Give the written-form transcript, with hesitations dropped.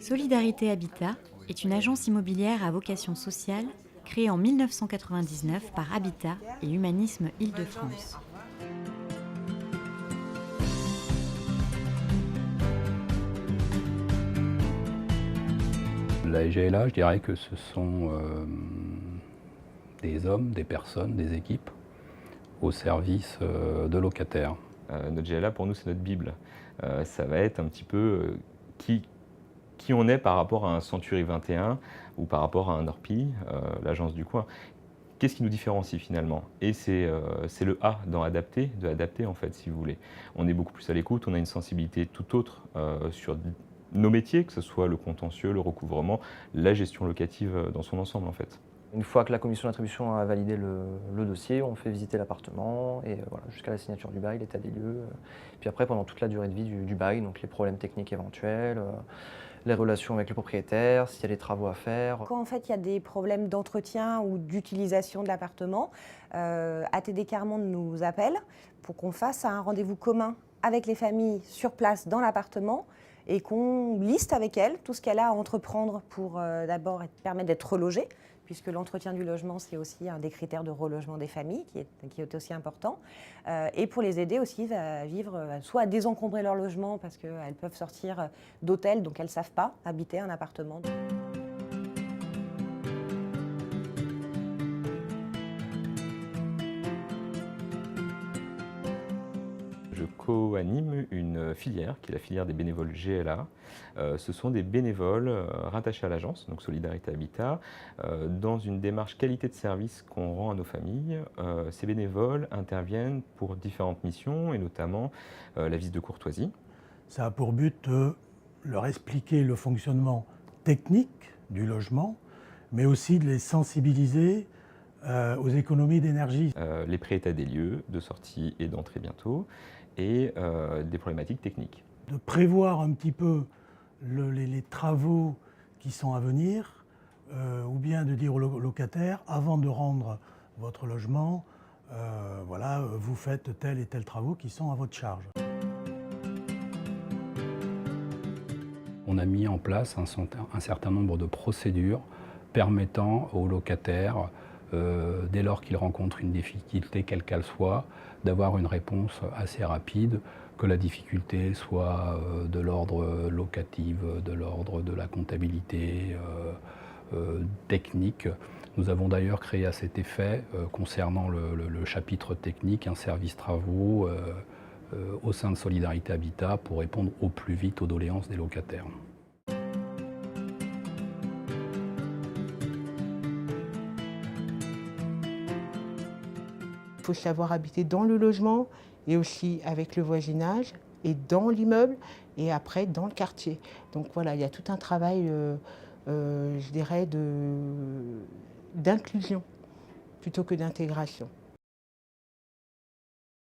Solidarité Habitat est une agence immobilière à vocation sociale créée en 1999 par Habitat et Humanisme Île-de-France. La GLA, je dirais que ce sont des hommes, des personnes, des équipes au service de locataires. Notre GLA, pour nous, c'est notre Bible. Ça va être un petit peu qui on est par rapport à un Century 21 ou par rapport à un Orpi, l'agence du coin. Qu'est-ce qui nous différencie finalement? Et c'est le A dans adapter, de adapter en fait, si vous voulez. On est beaucoup plus à l'écoute, on a une sensibilité tout autre sur nos métiers, que ce soit le contentieux, le recouvrement, la gestion locative dans son ensemble en fait. Une fois que la commission d'attribution a validé le dossier, on fait visiter l'appartement et voilà, jusqu'à la signature du bail, l'état des lieux. Puis après, pendant toute la durée de vie du bail, donc les problèmes techniques éventuels, les relations avec le propriétaire, s'il y a des travaux à faire. Quand en fait il y a des problèmes d'entretien ou d'utilisation de l'appartement, ATD Carmonde nous appelle pour qu'on fasse un rendez-vous commun avec les familles sur place dans l'appartement et qu'on liste avec elles tout ce qu'elle a à entreprendre pour d'abord permettre d'être relogée, puisque l'entretien du logement, c'est aussi un des critères de relogement des familles qui est aussi important, et pour les aider aussi à vivre, soit à désencombrer leur logement, parce qu'elles peuvent sortir d'hôtels, donc elles ne savent pas habiter un appartement. Je co-anime une filière qui est la filière des bénévoles GLA. Ce sont des bénévoles rattachés à l'agence, donc Solidarité Habitat, dans une démarche qualité de service qu'on rend à nos familles. Ces bénévoles interviennent pour différentes missions et notamment la visite de courtoisie. Ça a pour but de leur expliquer le fonctionnement technique du logement, mais aussi de les sensibiliser aux économies d'énergie. Les pré-états des lieux, de sortie et d'entrée bientôt, et des problématiques techniques. De prévoir un petit peu les travaux qui sont à venir, ou bien de dire aux locataires, avant de rendre votre logement, voilà, vous faites tel et tel travaux qui sont à votre charge. On a mis en place un certain nombre de procédures permettant aux locataires, dès lors qu'ils rencontrent une difficulté quelle qu'elle soit, d'avoir une réponse assez rapide, que la difficulté soit de l'ordre locatif, de l'ordre de la comptabilité, technique. Nous avons d'ailleurs créé à cet effet, concernant le chapitre technique, un service travaux au sein de Solidarité Habitat pour répondre au plus vite aux doléances des locataires. Il faut savoir habiter dans le logement et aussi avec le voisinage et dans l'immeuble et après dans le quartier. Donc voilà, il y a tout un travail, je dirais, d'inclusion plutôt que d'intégration.